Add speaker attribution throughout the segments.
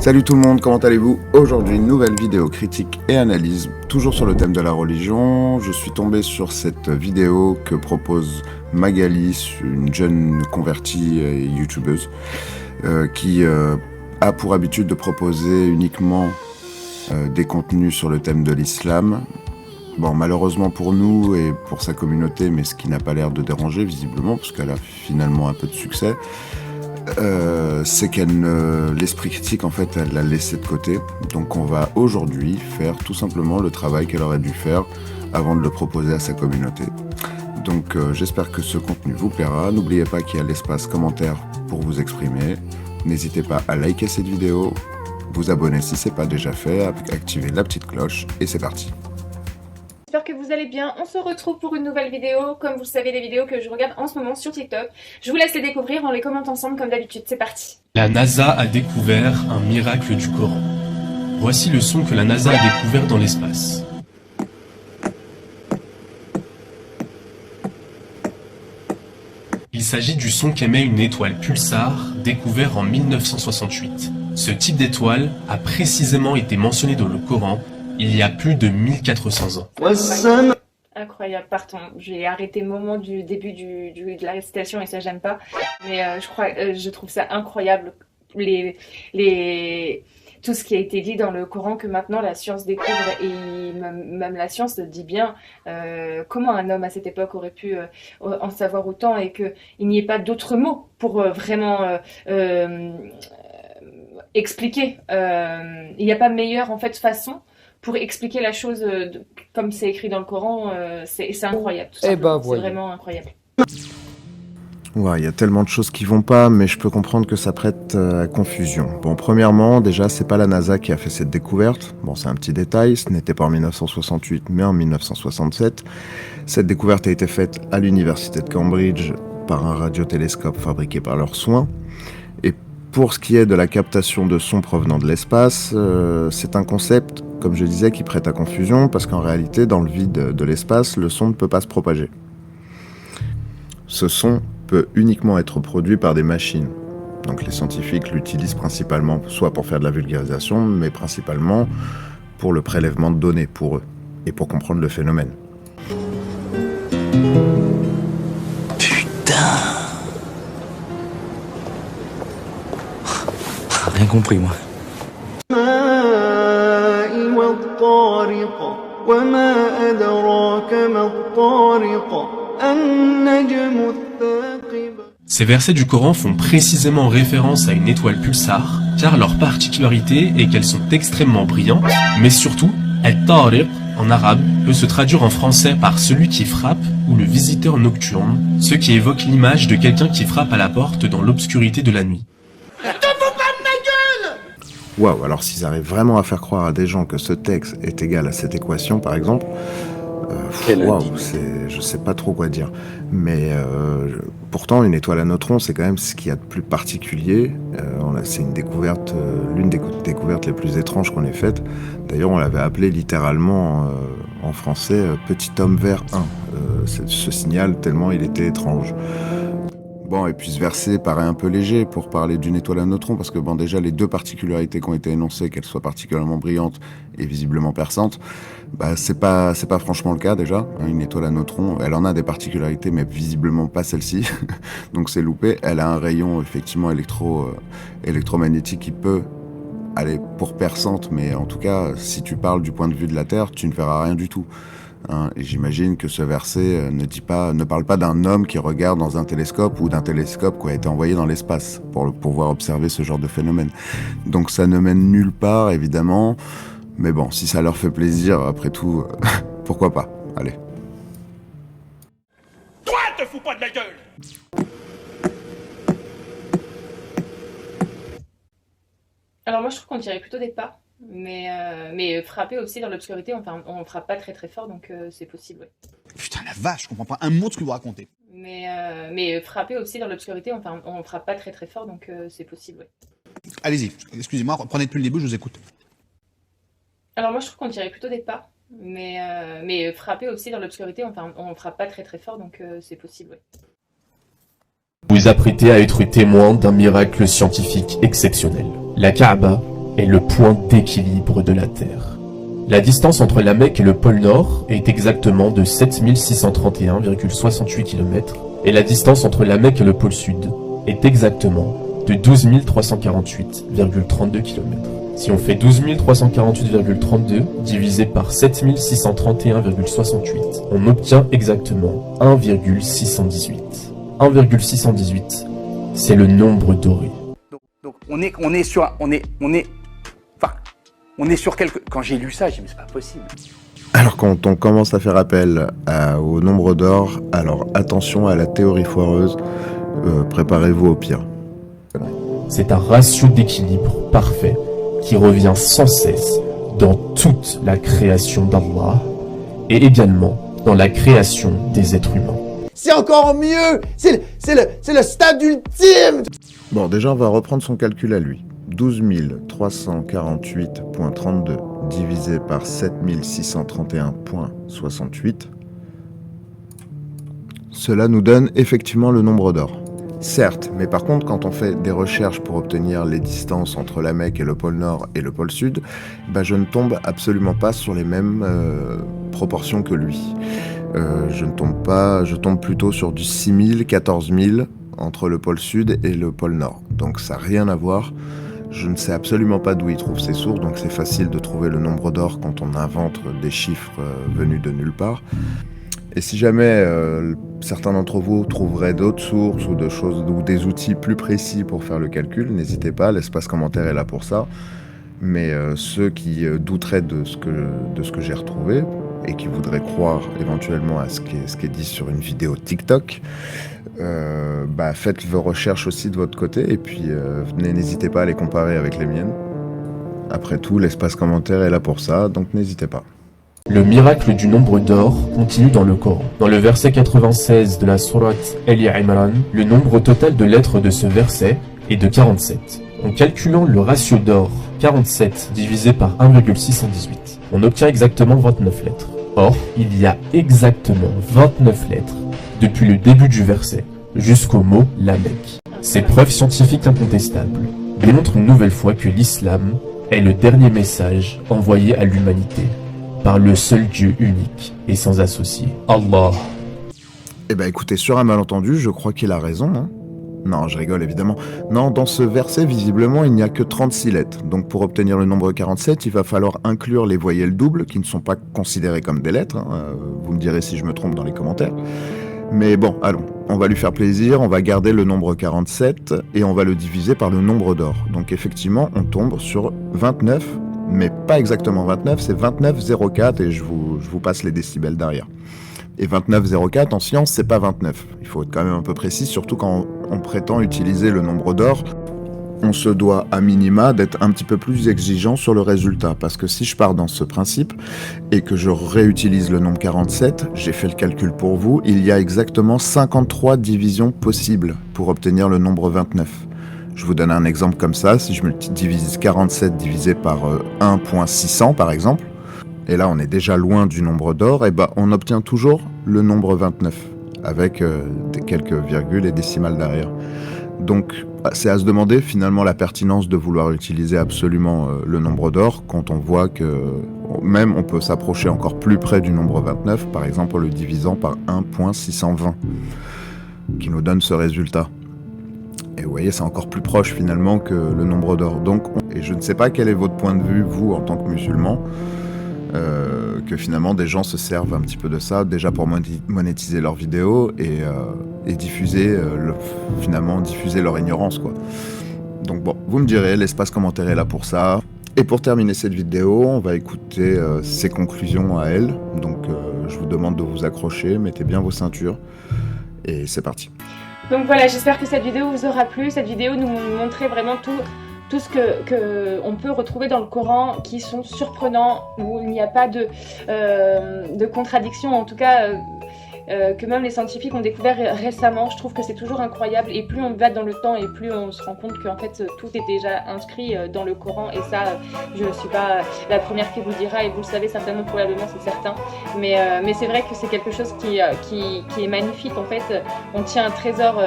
Speaker 1: Salut tout le monde, comment allez-vous? Aujourd'hui, une nouvelle vidéo critique et analyse, toujours sur le thème de la religion. Je suis tombé sur cette vidéo que propose Magali, une jeune convertie youtubeuse, qui a pour habitude de proposer uniquement des contenus sur le thème de l'islam. Bon, malheureusement pour nous et pour sa communauté, mais ce qui n'a pas l'air de déranger visiblement, parce qu'elle a finalement un peu de succès. C'est l'esprit critique en fait elle l'a laissé de côté, donc on va aujourd'hui faire tout simplement le travail qu'elle aurait dû faire avant de le proposer à sa communauté. Donc j'espère que ce contenu vous plaira. N'oubliez pas qu'il y a l'espace commentaire pour vous exprimer. N'hésitez pas à liker cette vidéo, vous abonner si c'est pas déjà fait, activer la petite cloche et c'est parti.
Speaker 2: J'espère que vous allez bien, on se retrouve pour une nouvelle vidéo, comme vous le savez les vidéos que je regarde en ce moment sur TikTok. Je vous laisse les découvrir, on les commente ensemble comme d'habitude, c'est parti.
Speaker 3: La NASA a découvert un miracle du Coran. Voici le son que la NASA a découvert dans l'espace. Il s'agit du son qu'émet une étoile pulsar découvert en 1968. Ce type d'étoile a précisément été mentionné dans le Coran il y a plus de 1400 ans.
Speaker 2: Incroyable, pardon, j'ai arrêté le moment du début de la récitation et ça j'aime pas, mais je trouve ça incroyable, tout ce qui a été dit dans le Coran que maintenant la science découvre, et même la science dit bien comment un homme à cette époque aurait pu en savoir autant et qu'il n'y ait pas d'autres mots pour vraiment expliquer. Il n'y a pas meilleure en fait façon pour expliquer la chose comme c'est écrit dans le Coran, c'est incroyable. Tout simplement. C'est vraiment incroyable.
Speaker 1: Ouais, il y a tellement de choses qui vont pas, mais je peux comprendre que ça prête à confusion. Bon, premièrement, déjà, c'est pas la NASA qui a fait cette découverte. Bon, c'est un petit détail, ce n'était pas en 1968, mais en 1967. Cette découverte a été faite à l'université de Cambridge par un radiotélescope fabriqué par leurs soins. Et pour ce qui est de la captation de sons provenant de l'espace, c'est un concept, comme je disais, qui prête à confusion, parce qu'en réalité, dans le vide de l'espace, le son ne peut pas se propager. Ce son peut uniquement être produit par des machines. Donc les scientifiques l'utilisent principalement soit pour faire de la vulgarisation, mais principalement pour le prélèvement de données pour eux, et pour comprendre le phénomène.
Speaker 4: Putain! Rien compris, moi.
Speaker 3: Ces versets du Coran font précisément référence à une étoile pulsar, car leur particularité est qu'elles sont extrêmement brillantes, mais surtout, al-Tariq, en arabe, peut se traduire en français par celui qui frappe ou le visiteur nocturne, ce qui évoque l'image de quelqu'un qui frappe à la porte dans l'obscurité de la nuit.
Speaker 1: Waouh, alors s'ils arrivent vraiment à faire croire à des gens que ce texte est égal à cette équation, par exemple, waouh, je sais pas trop quoi dire. Mais pourtant, une étoile à neutrons, c'est quand même ce qu'il y a de plus particulier. C'est une découverte, l'une des découvertes les plus étranges qu'on ait faites. D'ailleurs, on l'avait appelé littéralement en français Petit homme vert 1. Ce signal, tellement il était étrange. Bon, et puis ce verset paraît un peu léger pour parler d'une étoile à neutrons, parce que bon, déjà les deux particularités qui ont été énoncées, qu'elle soit particulièrement brillante et visiblement perçante, bah c'est pas franchement le cas déjà. Une étoile à neutrons, elle en a des particularités, mais visiblement pas celle-ci, donc c'est loupé. Elle a un rayon effectivement électromagnétique qui peut aller pour perçante, mais en tout cas, si tu parles du point de vue de la Terre, tu ne verras rien du tout. Et j'imagine que ce verset ne parle pas d'un homme qui regarde dans un télescope ou d'un télescope qui a été envoyé dans l'espace pour pouvoir observer ce genre de phénomène. Donc ça ne mène nulle part, évidemment. Mais bon, si ça leur fait plaisir, après tout, pourquoi pas. Allez.
Speaker 5: Toi, te fous pas de ma gueule!
Speaker 2: Alors moi je trouve qu'on dirait plutôt des pas. Mais frapper aussi dans l'obscurité, enfin on frappe pas très très fort, donc c'est possible, ouais.
Speaker 6: Putain la vache, je comprends pas un mot de ce que vous racontez.
Speaker 2: Mais frapper aussi dans l'obscurité, enfin on frappe pas très très fort, donc c'est possible, ouais.
Speaker 6: Allez-y, excusez-moi, reprenez depuis le début, je vous écoute.
Speaker 2: Alors moi je trouve qu'on dirait plutôt des pas, mais frapper aussi dans l'obscurité, enfin on frappe pas très très fort, donc c'est possible, ouais.
Speaker 3: Vous apprêtez à être témoin d'un miracle scientifique exceptionnel. La Kaaba est le point d'équilibre de la Terre. La distance entre la Mecque et le pôle Nord est exactement de 7631,68 km et la distance entre la Mecque et le pôle Sud est exactement de 12 348,32 km. Si on fait 12 348,32 divisé par 7631,68, on obtient exactement 1,618. 1,618, c'est le nombre doré.
Speaker 4: Donc on est sur quelque. Quand j'ai lu ça, j'ai dit mais c'est pas possible.
Speaker 1: Alors quand on commence à faire appel au nombre d'or, alors attention à la théorie foireuse, préparez-vous au pire.
Speaker 3: C'est un ratio d'équilibre parfait qui revient sans cesse dans toute la création d'Allah et également dans la création des êtres humains.
Speaker 7: C'est encore mieux. C'est le stade ultime.
Speaker 1: Bon, déjà on va reprendre son calcul à lui. 12 348,32 divisé par 7631,68. Cela nous donne effectivement le nombre d'or. Certes, mais par contre, quand on fait des recherches pour obtenir les distances entre la Mecque et le pôle Nord et le pôle Sud, je ne tombe absolument pas sur les mêmes proportions que lui. Je tombe plutôt sur du 6 000, 14 000 entre le pôle Sud et le pôle Nord. Donc ça n'a rien à voir. Je ne sais absolument pas d'où il trouve ses sources, donc c'est facile de trouver le nombre d'or quand on invente des chiffres venus de nulle part. Et si jamais certains d'entre vous trouveraient d'autres sources ou des outils plus précis pour faire le calcul, n'hésitez pas, l'espace commentaire est là pour ça. Mais ceux qui douteraient de ce que j'ai retrouvé et qui voudraient croire éventuellement à ce qui est dit sur une vidéo TikTok, faites vos recherches aussi de votre côté et puis n'hésitez pas à les comparer avec les miennes. Après tout, l'espace commentaire est là pour ça, donc n'hésitez pas.
Speaker 3: Le miracle du nombre d'or continue dans le Coran. Dans le verset 96 de la sourate Ali Imran, le nombre total de lettres de ce verset est de 47. En calculant le ratio d'or 47 divisé par 1,618, on obtient exactement 29 lettres. Or, il y a exactement 29 lettres depuis le début du verset jusqu'au mot la Mecque. Ces preuves scientifiques incontestables démontrent une nouvelle fois que l'islam est le dernier message envoyé à l'humanité par le seul Dieu unique et sans associé, Allah.
Speaker 1: Eh ben écoutez, sur un malentendu, je crois qu'il a raison, hein. Non, je rigole évidemment. Non, dans ce verset, visiblement, il n'y a que 36 lettres. Donc pour obtenir le nombre 47, il va falloir inclure les voyelles doubles, qui ne sont pas considérées comme des lettres, hein. Vous me direz si je me trompe dans les commentaires. Mais bon, allons, on va lui faire plaisir, on va garder le nombre 47 et on va le diviser par le nombre d'or. Donc effectivement, on tombe sur 29, mais pas exactement 29, c'est 29,04 et je vous passe les décibels derrière. Et 29,04 en science, c'est pas 29. Il faut être quand même un peu précis, surtout quand on prétend utiliser le nombre d'or. On se doit à minima d'être un petit peu plus exigeant sur le résultat, parce que si je pars dans ce principe et que je réutilise le nombre 47, j'ai fait le calcul pour vous, il y a exactement 53 divisions possibles pour obtenir le nombre 29. Je vous donne un exemple comme ça, si je me divise 47 divisé par 1.600 par exemple, et là on est déjà loin du nombre d'or, et on obtient toujours le nombre 29, avec quelques virgules et décimales derrière. Donc c'est à se demander finalement la pertinence de vouloir utiliser absolument le nombre d'or quand on voit que même on peut s'approcher encore plus près du nombre 29, par exemple en le divisant par 1.620, qui nous donne ce résultat. Et vous voyez, c'est encore plus proche finalement que le nombre d'or. Donc, et je ne sais pas quel est votre point de vue, vous, en tant que musulman, que finalement des gens se servent un petit peu de ça, déjà pour monétiser leurs vidéos et diffuser, diffuser leur ignorance, quoi. Donc bon, vous me direz, l'espace commentaire est là pour ça. Et pour terminer cette vidéo, on va écouter ses conclusions à elle. Donc je vous demande de vous accrocher, mettez bien vos ceintures, et c'est parti.
Speaker 2: Donc voilà, j'espère que cette vidéo vous aura plu. Cette vidéo nous montrait vraiment tout ce que on peut retrouver dans le Coran qui sont surprenants, où il n'y a pas de contradiction, en tout cas que même les scientifiques ont découvert récemment. Je trouve que c'est toujours incroyable, et plus on va dans le temps et plus on se rend compte qu'en fait tout est déjà inscrit dans le Coran, et ça je ne suis pas la première qui vous le dira, et vous le savez certainement, probablement, c'est certain, mais c'est vrai que c'est quelque chose qui est magnifique. En fait, on tient un trésor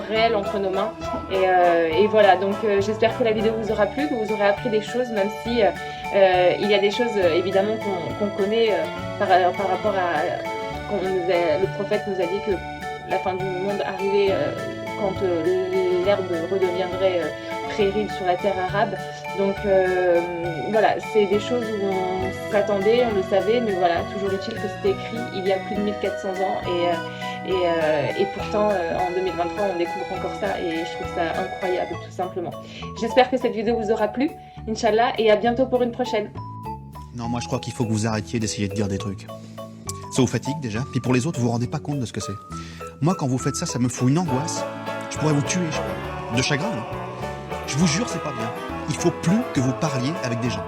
Speaker 2: réel entre nos mains, et voilà, donc j'espère que la vidéo vous aura plu, que vous aurez appris des choses, même si il y a des choses évidemment qu'on connaît par rapport à le prophète nous a dit que la fin du monde arrivait quand l'herbe redeviendrait prairie sur la terre arabe. Donc voilà, c'est des choses où on s'attendait, on le savait, mais voilà, toujours est-il que c'était écrit il y a plus de 1400 ans, et pourtant en 2023 on découvre encore ça, et je trouve ça incroyable, tout simplement. J'espère que cette vidéo vous aura plu, Inch'Allah, et à bientôt pour une prochaine.
Speaker 6: Non, moi je crois qu'il faut que vous arrêtiez d'essayer de dire des trucs. Ça vous fatigue déjà, puis pour les autres, vous vous rendez pas compte de ce que c'est. Moi, quand vous faites ça, ça me fout une angoisse. Je pourrais vous tuer, je crois. De chagrin, hein. Je vous jure, c'est pas bien. Il faut plus que vous parliez avec des gens.